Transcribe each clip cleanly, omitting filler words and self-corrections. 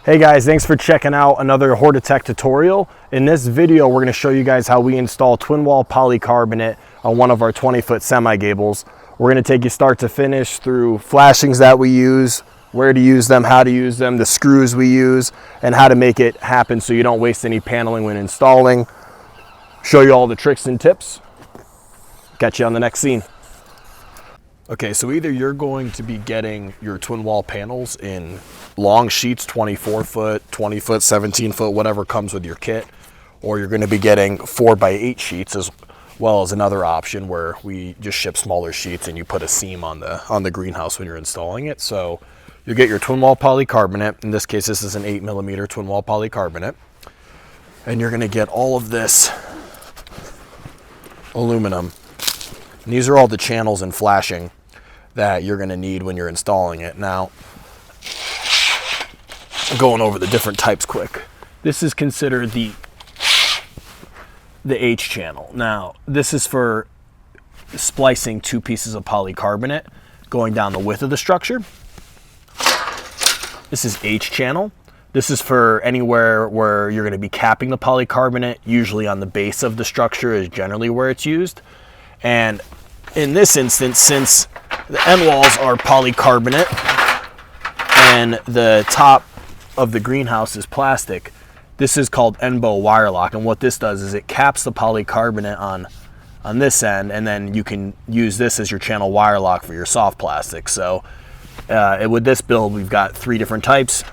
Hey guys, thanks for checking out another Hortitech tutorial. In this video, we're going to show you guys how we install Twinwall polycarbonate on one of our 20-foot semi-gables. We're going to take you start to finish through flashings that we use, where to use them, how to use them, the screws we use, and how to make it happen so you don't waste any paneling when installing. Show you all the tricks and tips. Catch you on the next scene. Okay, so either you're going to be getting your Twinwall panels in long sheets, 24 foot, 20 foot, 17 foot, whatever comes with your kit, or you're going to be getting 4x8 sheets as well as another option where we just ship smaller sheets and you put a seam on the greenhouse when you're installing it. So you get your Twinwall polycarbonate. In this case, this is an 8mm Twinwall polycarbonate, and you're going to get all of this aluminum. And these are all the channels and flashing that you're going to need when you're installing it. Now, going over the different types quick. This is considered the H channel. Now, this is for splicing two pieces of polycarbonate going down the width of the structure. This is H channel. This is for anywhere where you're going to be capping the polycarbonate, usually on the base of the structure is generally where it's used. And in this instance, since the end walls are polycarbonate and the top of the greenhouse is plastic, this is called Endwall wire lock. And what this does is it caps the polycarbonate on this end, and then you can use this as your channel wire lock for your soft plastic. So with this build, we've got three different types.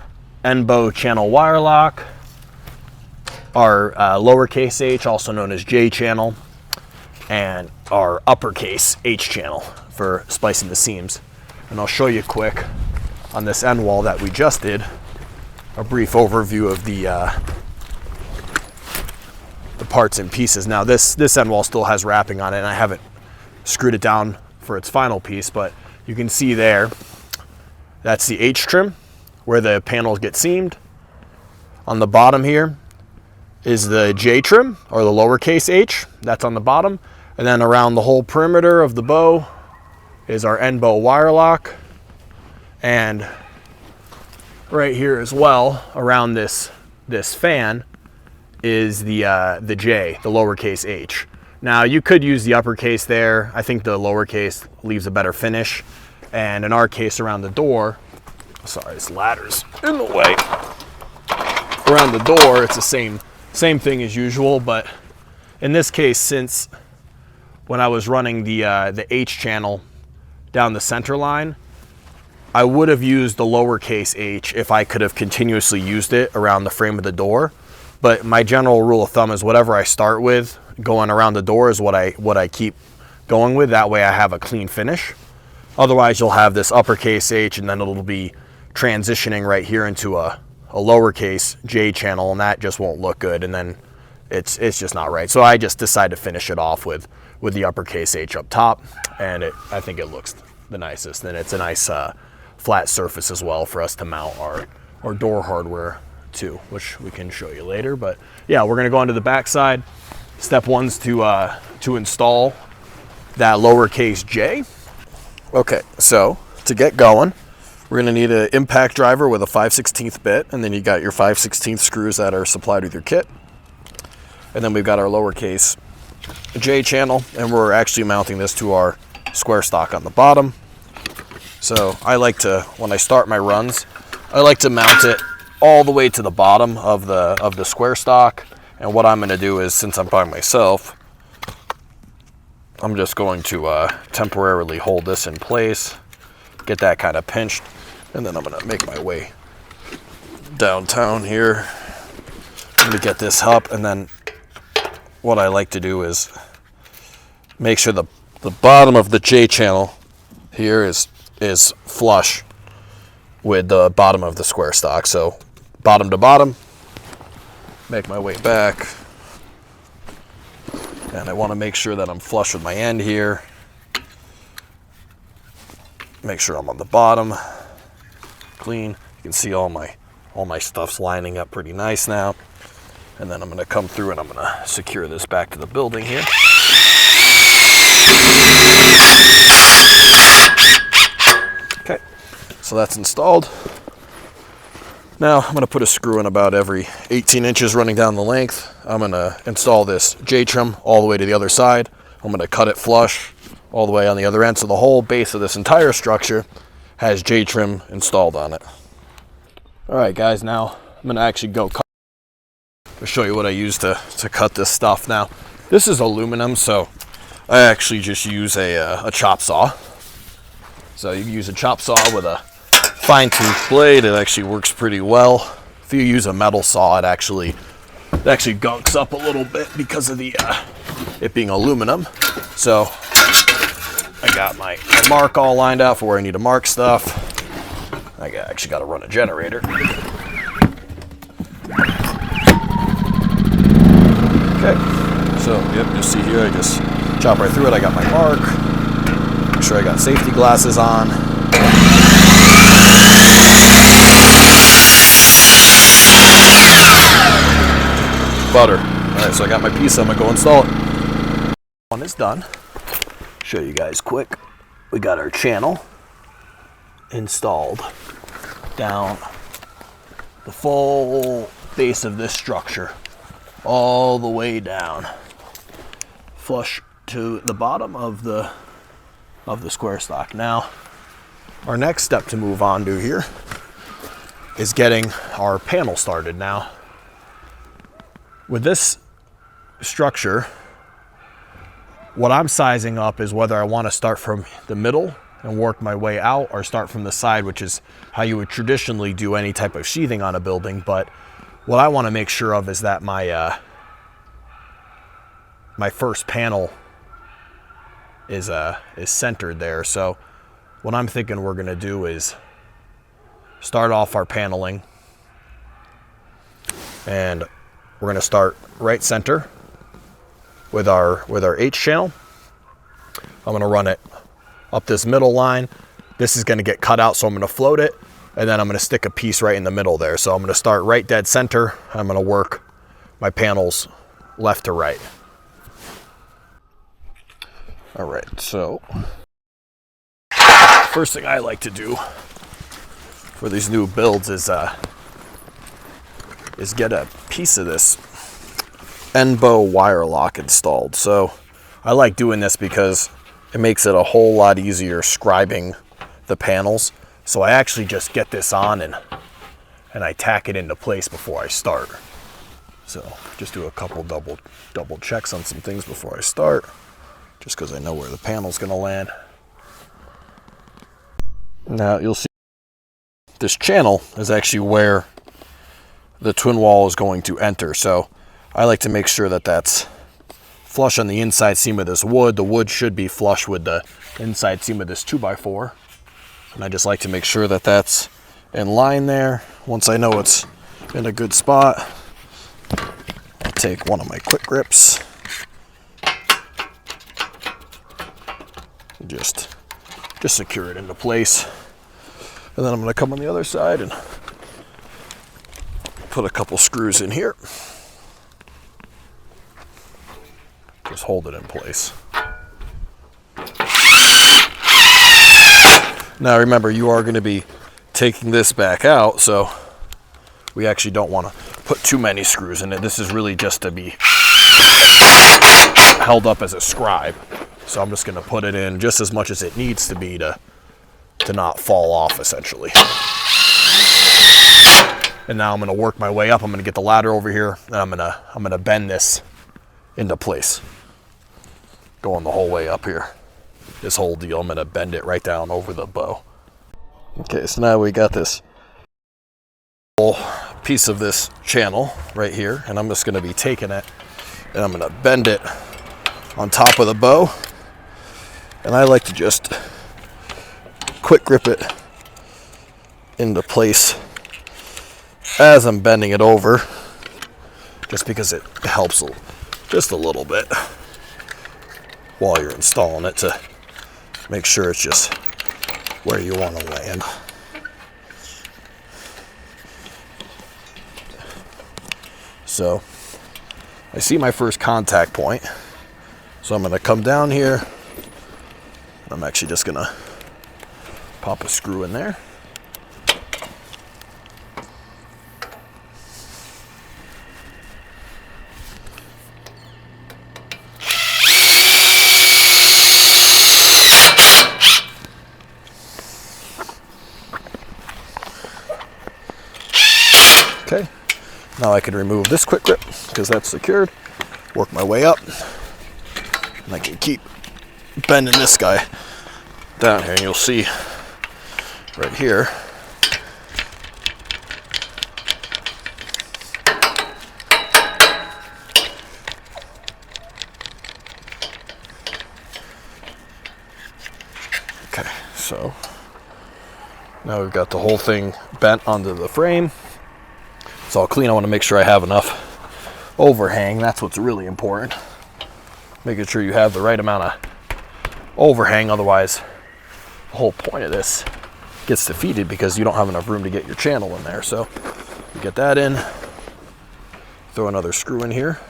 Endwall channel wire lock, our lowercase h, also known as J channel, and our uppercase H channel for splicing the seams. And I'll show you quick on this end wall that we just did a brief overview of the parts and pieces. Now this end wall still has wrapping on it, and I haven't screwed it down for its final piece, but you can see there, that's the H trim where the panels get seamed. On the bottom here is the J trim, or the lowercase h, that's on the bottom. And then around the whole perimeter of the bow is our Endwall wire lock. And right here as well, around this fan, is the J, the lowercase h. Now you could use the uppercase there. I think the lowercase leaves a better finish. And in our case, around the door, sorry, this ladder's in the way. Around the door, it's the same thing as usual, but in this case, since when I was running the H channel down the center line, I would have used the lowercase h if I could have continuously used it around the frame of the door. But my general rule of thumb is whatever I start with going around the door is what I keep going with. That way I have a clean finish. Otherwise, you'll have this uppercase h, and then it'll be transitioning right here into a lowercase J channel, and that just won't look good, and then it's just not right. So I just decided to finish it off with the uppercase H up top, and I think it looks the nicest, and it's a nice flat surface as well for us to mount our door hardware to, which we can show you later. But yeah, we're gonna go onto the back side. Step one's to install that lowercase J. Okay, so to get going, we're gonna need an impact driver with a 5/16 bit, and then you got your 5/16 screws that are supplied with your kit. And then we've got our lowercase J channel, and we're actually mounting this to our square stock on the bottom. So I like to, when I start my runs, I like to mount it all the way to the bottom of the square stock. And what I'm gonna do is, since I'm by myself, I'm just going to temporarily hold this in place, get that kind of pinched, and then I'm gonna make my way downtown here. I'm gonna get this up, and then what I like to do is make sure the bottom of the J channel here is flush with the bottom of the square stock. So bottom to bottom, make my way back, and I want to make sure that I'm flush with my end here. Make sure I'm on the bottom, clean. You can see all my stuff's lining up pretty nice now. And then I'm going to come through and I'm going to secure this back to the building here. Okay, so that's installed. Now I'm going to put a screw in about every 18 inches running down the length. I'm going to install this J-trim all the way to the other side. I'm going to cut it flush all the way on the other end, so the whole base of this entire structure has J-trim installed on it. Alright guys, now I'm going to actually go cut. I'll show you what I use to cut this stuff. Now this is aluminum, so I actually just use a chop saw. So you can use a chop saw with a fine tooth blade. It actually works pretty well. If you use a metal saw, it actually gunks up a little bit because of the it being aluminum. So I got my mark all lined out for where I need to mark stuff. I actually got to run a generator. Okay, so yep, you see here, I just chop right through it. I got my mark. Make sure I got safety glasses on. Butter. Alright, so I got my piece. I'm gonna go install it. One is done. Show you guys quick. We got our channel installed down the full base of this structure, all the way down, flush to the bottom of the square stock. Now, our next step to move on to here is getting our panel started. Now, with this structure, what I'm sizing up is whether I want to start from the middle and work my way out, or start from the side, which is how you would traditionally do any type of sheathing on a building. But what I want to make sure of is that my my first panel is centered there. So what I'm thinking we're going to do is start off our paneling, and we're going to start right center with our H channel. I'm going to run it up this middle line. This is going to get cut out, so I'm going to float it, and then I'm going to stick a piece right in the middle there. So I'm going to start right dead center. I'm going to work my panels left to right. All right, so first thing I like to do for these new builds is get a piece of this Endwall wire lock installed. So I like doing this because it makes it a whole lot easier scribing the panels. So I actually just get this on and I tack it into place before I start. So just do a couple double checks on some things before I start, just because I know where the panel's going to land. Now you'll see this channel is actually where the Twinwall is going to enter. So I like to make sure that that's flush on the inside seam of this wood. The wood should be flush with the inside seam of this 2x4. And I just like to make sure that that's in line there. Once I know it's in a good spot, I'll take one of my quick grips and just secure it into place. And then I'm going to come on the other side and put a couple screws in here. Just hold it in place. Now remember, you are going to be taking this back out, so we actually don't want to put too many screws in it. This is really just to be held up as a scribe. So I'm just going to put it in just as much as it needs to be to not fall off, essentially. And now I'm going to work my way up. I'm going to get the ladder over here, and I'm going to bend this into place, going the whole way up here. This whole deal, I'm going to bend it right down over the bow. Okay, so now we got this whole piece of this channel right here, and I'm just going to be taking it and I'm going to bend it on top of the bow. And I like to just quick grip it into place as I'm bending it over, just because it helps just a little bit while you're installing it to make sure it's just where you want to land. So I see my first contact point, so I'm going to come down here. I'm actually just going to pop a screw in there. Now I can remove this quick grip because that's secured, work my way up, and I can keep bending this guy down here, and you'll see right here okay. So now we've got the whole thing bent onto the frame. It's all clean. I want to make sure I have enough overhang. That's what's really important. Making sure you have the right amount of overhang, otherwise the whole point of this gets defeated because you don't have enough room to get your channel in there. So you get that in, throw another screw in here.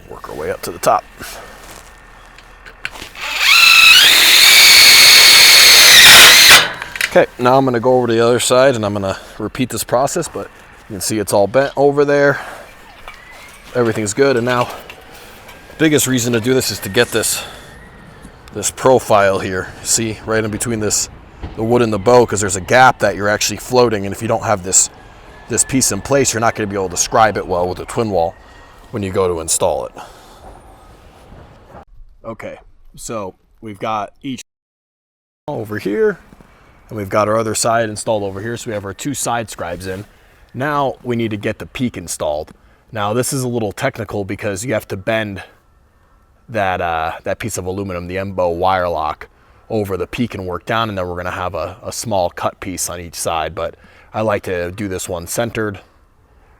Work our way up to the top. Okay, now I'm going to go over to the other side and I'm going to repeat this process, but you can see it's all bent over there. Everything's good, and now the biggest reason to do this is to get this profile here. See, right in between the wood and the bow, because there's a gap that you're actually floating, and if you don't have this piece in place, you're not going to be able to scribe it well with a Twinwall when you go to install it. Okay, so we've got each over here, and we've got our other side installed over here, so we have our two side scribes in. Now we need to get the peak installed. Now this is a little technical because you have to bend that piece of aluminum, the Endwall wire lock, over the peak and work down, and then we're going to have a small cut piece on each side. But I like to do this one centered,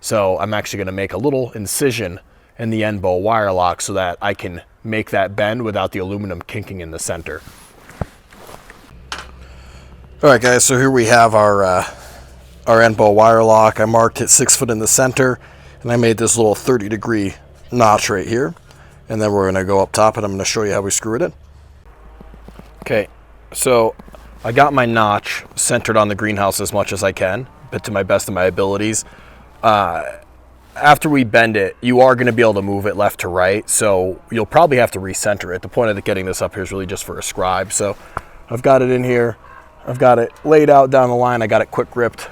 so I'm actually going to make a little incision in the Endwall wire lock so that I can make that bend without the aluminum kinking in the center. All right, guys, so here we have our Endwall wire lock. I marked it 6 foot in the center, and I made this little 30-degree notch right here. And then we're going to go up top, and I'm going to show you how we screw it in. Okay, so I got my notch centered on the greenhouse as much as I can, but to my best of my abilities. After we bend it, you are going to be able to move it left to right, so you'll probably have to recenter it. The point of getting this up here is really just for a scribe. So I've got it in here. I've got it laid out down the line. I got it quick gripped,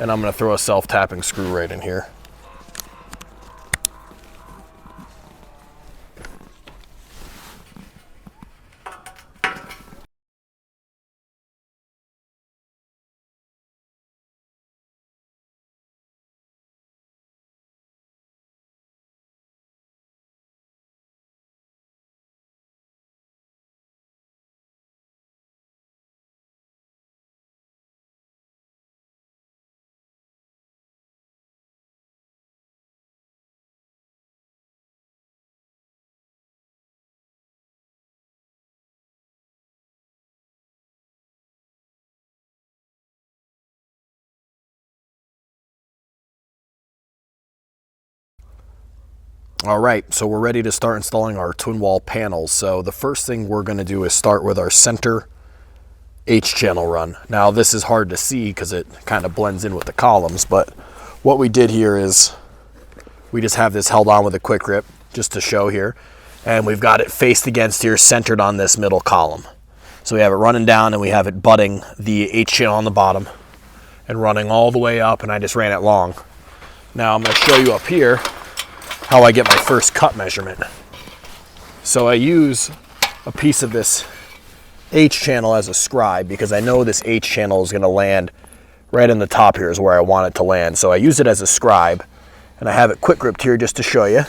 and I'm going to throw a self-tapping screw right in here. All right, so we're ready to start installing our Twinwall panels. So the first thing we're going to do is start with our center H-channel run. Now this is hard to see because it kind of blends in with the columns, but what we did here is we just have this held on with a quick grip just to show here, and we've got it faced against here, centered on this middle column. So we have it running down and we have it butting the H-channel on the bottom and running all the way up, and I just ran it long. Now I'm going to show you up here how I get my first cut measurement. So I use a piece of this H-channel as a scribe because I know this H-channel is going to land right in the top here is where I want it to land. So I use it as a scribe, and I have it quick gripped here just to show you.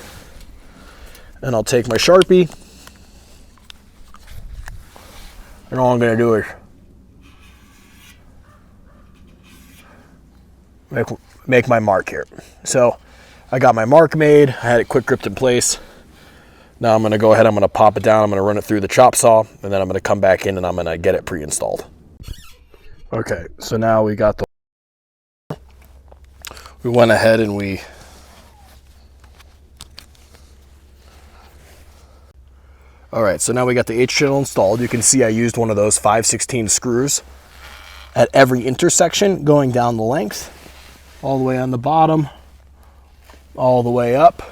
And I'll take my Sharpie, and all I'm going to do is make my mark here. So I got my mark made, I had it quick gripped in place. Now I'm going to go ahead, I'm going to pop it down, I'm going to run it through the chop saw, and then I'm going to come back in and I'm going to get it pre-installed. Okay, so now we got we went ahead and we Alright, so now we got the H-channel installed. You can see I used one of those 5/16 screws at every intersection going down the length, all the way on the bottom, all the way up,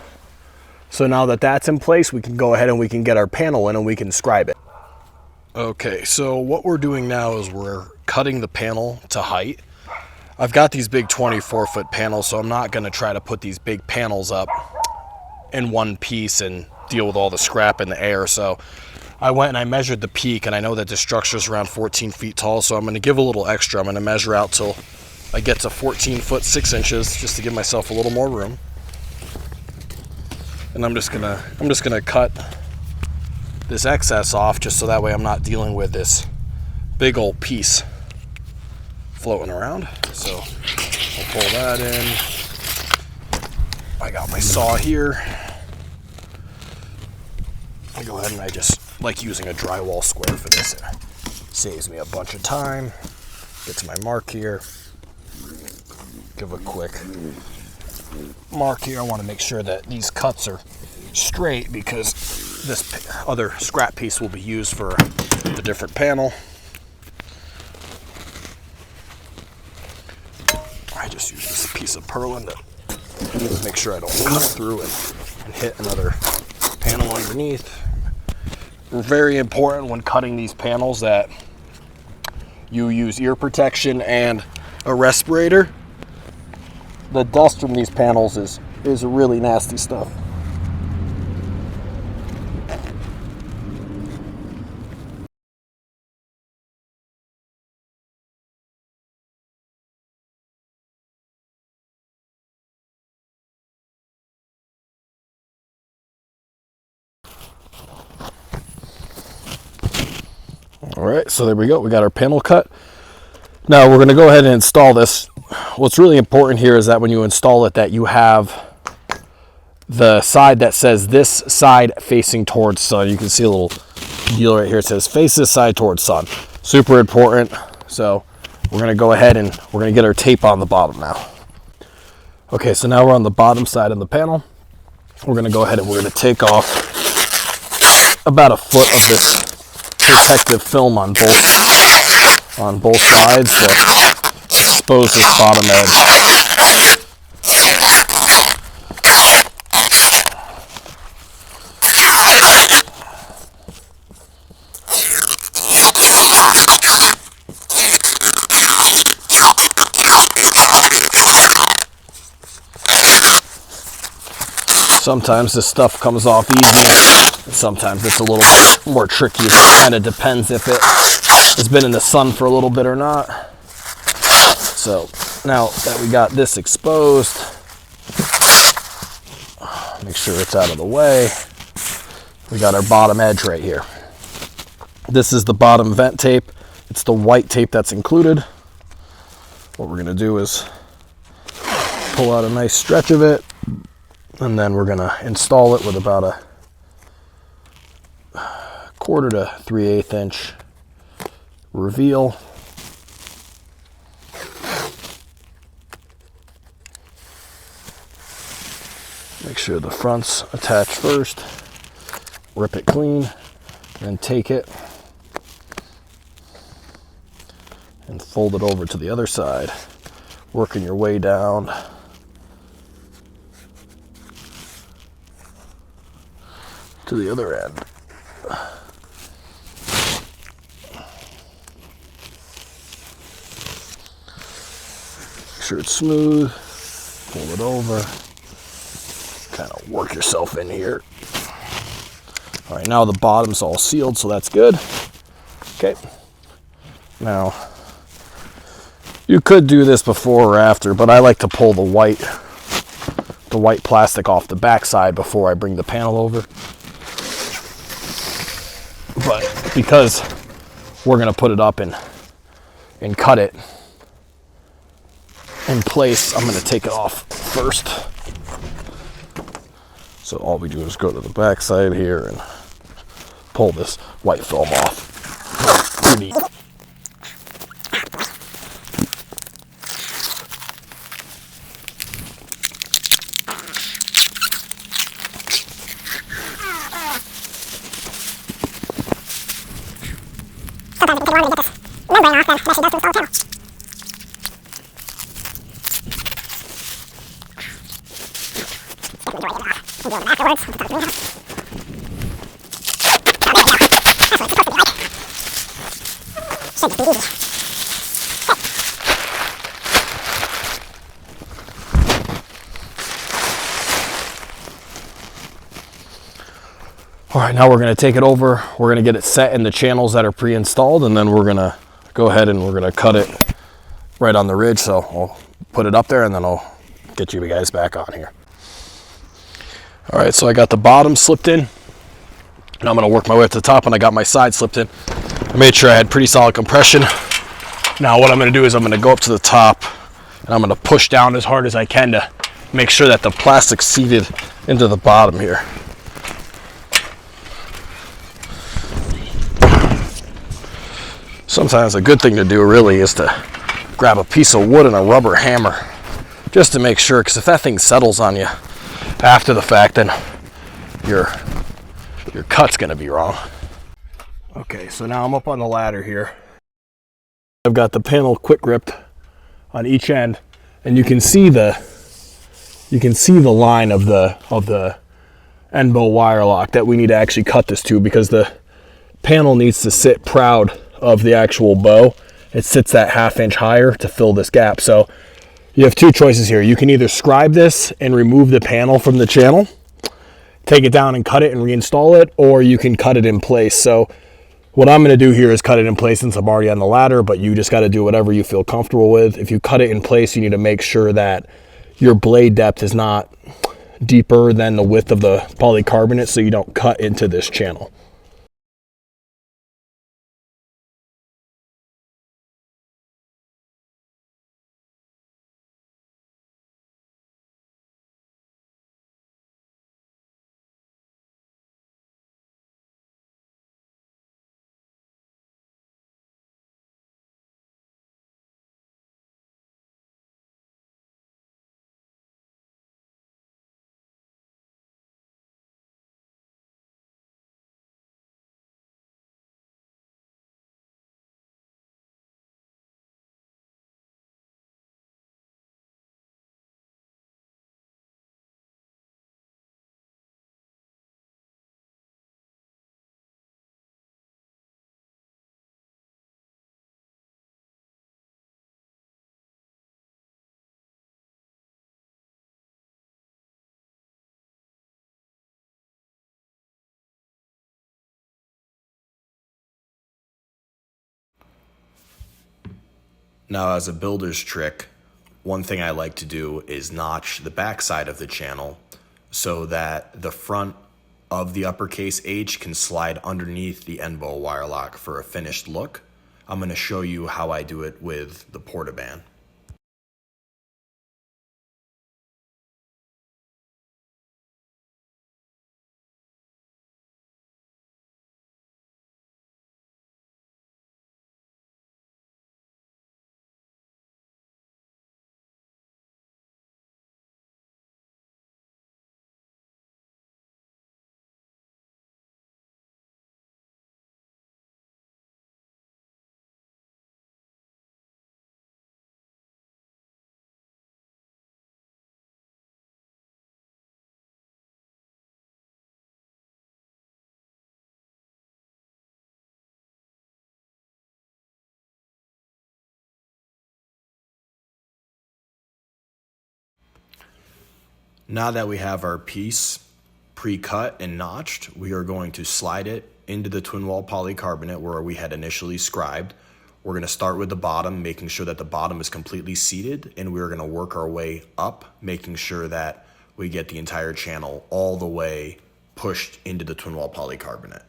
So now that that's in place, we can go ahead and we can get our panel in and we can scribe it. Okay, so what we're doing now is we're cutting the panel to height. I've got these big 24-foot panels, so I'm not going to try to put these big panels up in one piece and deal with all the scrap in the air. So I went and I measured the peak, and I know that this structure is around 14 feet tall, so I'm going to give a little extra. I'm going to measure out till I get to 14 foot 6 inches just to give myself a little more room. And I'm just gonna cut this excess off just so that way I'm not dealing with this big old piece floating around. So I'll pull that in. I got my saw here. I go ahead and I just like using a drywall square for this. It saves me a bunch of time. Get to my mark here. Give a quick mark here. I want to make sure that these cuts are straight because this other scrap piece will be used for the different panel. I just use this piece of purlin to make sure I don't cut through and hit another panel underneath. Very important when cutting these panels that you use ear protection and a respirator. The dust from these panels is really nasty stuff. All right, so there we go. We got our panel cut. Now we're going to go ahead and install this. What's really important here is that when you install it, that you have the side that says this side facing towards sun. You can see a little deal right here. It says face this side towards sun. Super important. So we're going to go ahead and we're going to get our tape on the bottom now. Okay, so now we're on the bottom side of the panel. We're going to go ahead and we're going to take off about a foot of this protective film on both sides to expose this bottom edge. Sometimes this stuff comes off easy, and sometimes it's a little more tricky. It kind of depends if it has been in the sun for a little bit or not. So now that we got this exposed, make sure it's out of the way. We got our bottom edge right here. This is the bottom vent tape. It's the white tape that's included. What we're going to do is pull out a nice stretch of it, and then we're going to install it with about a 1/4 to 3/8 inch reveal. Make sure the front's attached first. Rip it clean, then take it and fold it over to the other side, working your way down to the other end. Make sure it's smooth, pull it over, kind of work yourself in here. All right, now the bottom's all sealed, so that's good. Okay, now you could do this before or after, but I like to pull the white plastic off the back side before I bring the panel over. But because we're gonna put it up and cut it in place, I'm gonna take it off first. So all we do is go to the back side here and pull this white film off. Pretty. Sometimes it can take longer to get this membrane off than it actually does to install the panel. All right, now we're going to take it over. We're going to get it set in the channels that are pre-installed, and then we're going to go ahead and we're going to cut it right on the ridge. So I'll put it up there, and then I'll get you guys back on here. All right, so I got the bottom slipped in, and I'm going to work my way up to the top, and I got my side slipped in. I made sure I had pretty solid compression. Now what I'm going to do is I'm going to go up to the top, and I'm going to push down as hard as I can to make sure that the plastic's seated into the bottom here. Sometimes a good thing to do really is to grab a piece of wood and a rubber hammer just to make sure, because if that thing settles on you after the fact, then your cut's going to be wrong. Okay, so now I'm up on the ladder here. I've got the panel quick gripped on each end, and you can see the line of the Endwall wire lock that we need to actually cut this to, because the panel needs to sit proud of the actual bow. It sits that 1/2 inch higher to fill this gap. So you have two choices here. You can either scribe this and remove the panel from the channel, take it down and cut it and reinstall it, or you can cut it in place. So what I'm going to do here is cut it in place since I'm already on the ladder, but you just got to do whatever you feel comfortable with. If you cut it in place, you need to make sure that your blade depth is not deeper than the width of the polycarbonate so you don't cut into this channel. Now, as a builder's trick, one thing I like to do is notch the back side of the channel so that the front of the uppercase H can slide underneath the Endwall wire lock for a finished look. I'm going to show you how I do it with the portaband. Now that we have our piece pre-cut and notched, we are going to slide it into the Twinwall polycarbonate where we had initially scribed. We're going to start with the bottom, making sure that the bottom is completely seated, and we're going to work our way up, making sure that we get the entire channel all the way pushed into the Twinwall polycarbonate.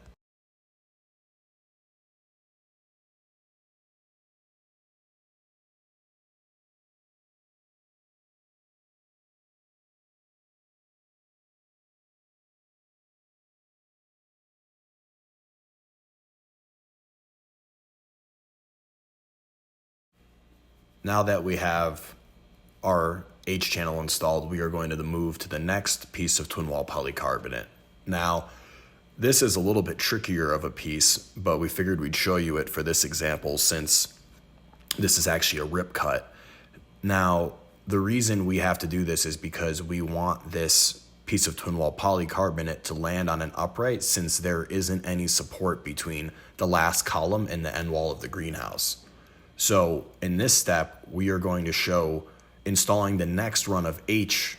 Now that we have our H channel installed, we are going to move to the next piece of Twinwall polycarbonate. Now, this is a little bit trickier of a piece, but we figured we'd show you it for this example since this is actually a rip cut. Now, the reason we have to do this is because we want this piece of Twinwall polycarbonate to land on an upright, since there isn't any support between the last column and the end wall of the greenhouse. So in this step, we are going to show installing the next run of H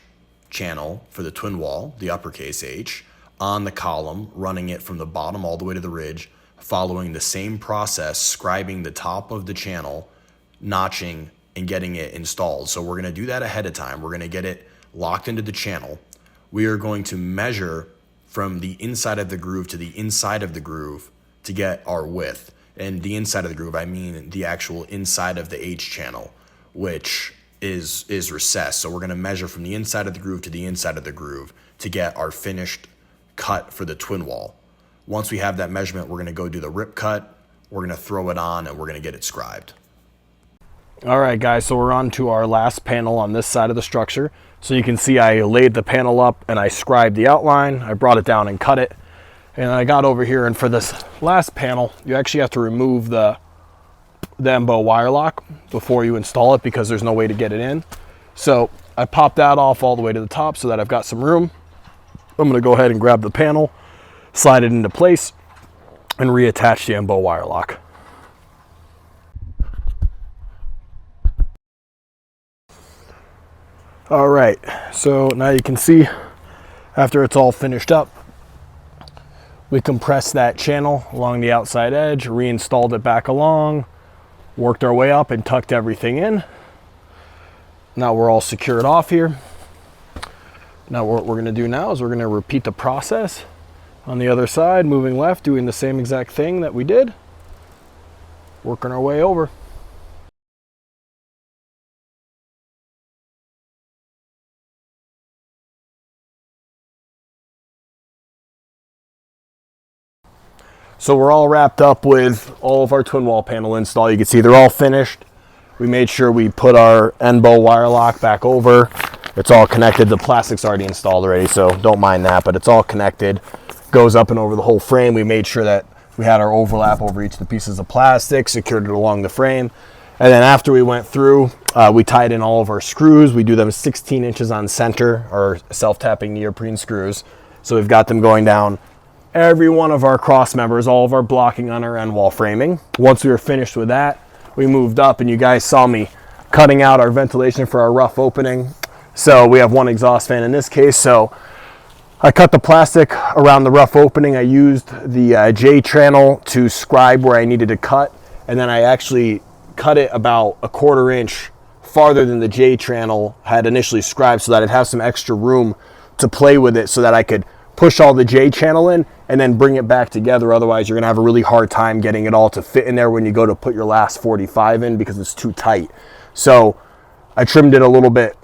channel for the Twinwall, the uppercase H, on the column, running it from the bottom all the way to the ridge, following the same process, scribing the top of the channel, notching, and getting it installed. So we're going to do that ahead of time. We're going to get it locked into the channel. We are going to measure from the inside of the groove to the inside of the groove to get our width. And the inside of the groove, I mean the actual inside of the H channel, which is recessed. So we're going to measure from the inside of the groove to the inside of the groove to get our finished cut for the Twinwall. Once we have that measurement, we're going to go do the rip cut, we're going to throw it on, and we're going to get it scribed. All right, guys, so we're on to our last panel on this side of the structure. So you can see I laid the panel up and I scribed the outline. I brought it down and cut it. And I got over here, and for this last panel, you actually have to remove the Endwall wire lock before you install it because there's no way to get it in. So I popped that off all the way to the top so that I've got some room. I'm going to go ahead and grab the panel, slide it into place, and reattach the Endwall wire lock. All right, so now you can see after it's all finished up, we compressed that channel along the outside edge, reinstalled it back along, worked our way up and tucked everything in. Now we're all secured off here. Now what we're gonna do now is we're gonna repeat the process on the other side, moving left, doing the same exact thing that we did, working our way over. So we're all wrapped up with all of our Twinwall panel install. You can see they're all finished. We made sure we put our Endwall wire lock back over. It's all connected. The plastic's already installed already, so don't mind that, but it's all connected. Goes up and over the whole frame. We made sure that we had our overlap over each of the pieces of plastic, secured it along the frame. And then after we went through, we tied in all of our screws. We do them 16 inches on center, or self-tapping neoprene screws. So we've got them going down every one of our cross members, all of our blocking on our end wall framing. Once we were finished with that, we moved up, and you guys saw me cutting out our ventilation for our rough opening. So we have one exhaust fan in this case. So I cut the plastic around the rough opening. I used the J channel to scribe where I needed to cut, and then I actually cut it about a 1/4 inch farther than the J channel had initially scribed, so that I'd have some extra room to play with it, so that I could push all the J channel in and then bring it back together. Otherwise, you're gonna have a really hard time getting it all to fit in there when you go to put your last 45 in, because it's too tight. So I trimmed it a little bit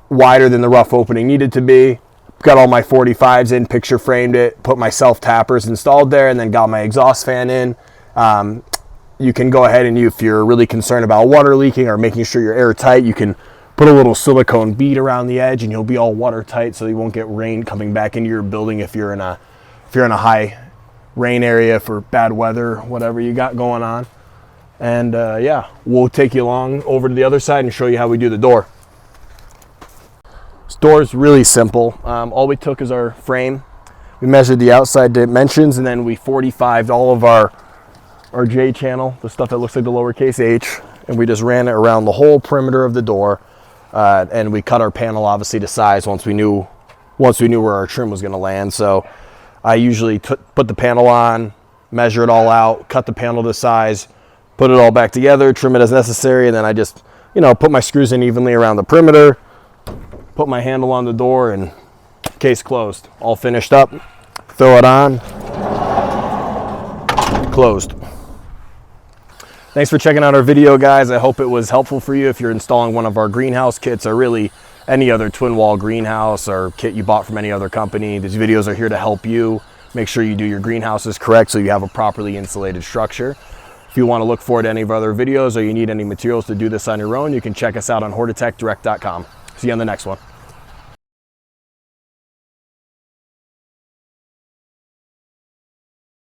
wider than the rough opening needed to be, got all my 45s in, picture framed it, put my self tappers installed there, and then got my exhaust fan in. You can go ahead and if you're really concerned about water leaking or making sure you're airtight, you can put a little silicone bead around the edge and you'll be all watertight, so you won't get rain coming back into your building if you're in a high rain area for bad weather, whatever you got going on. And yeah, we'll take you along over to the other side and show you how we do the door. This door is really simple. All we took is our frame. We measured the outside dimensions, and then we 45'd all of our J channel, the stuff that looks like the lowercase h, and we just ran it around the whole perimeter of the door. And we cut our panel obviously to size once we knew where our trim was going to land. So I usually put the panel on, measure it all out, cut the panel to size, put it all back together, trim it as necessary, and then I just, put my screws in evenly around the perimeter, put my handle on the door, and case closed. All finished up, throw it on, closed. Thanks for checking out our video, guys. I hope it was helpful for you if you're installing one of our greenhouse kits, or really any other Twinwall greenhouse or kit you bought from any other company. These videos are here to help you make sure you do your greenhouses correct so you have a properly insulated structure. If you want to look forward to any of our other videos, or you need any materials to do this on your own, you can check us out on HortitechDirect.com. See you on the next one.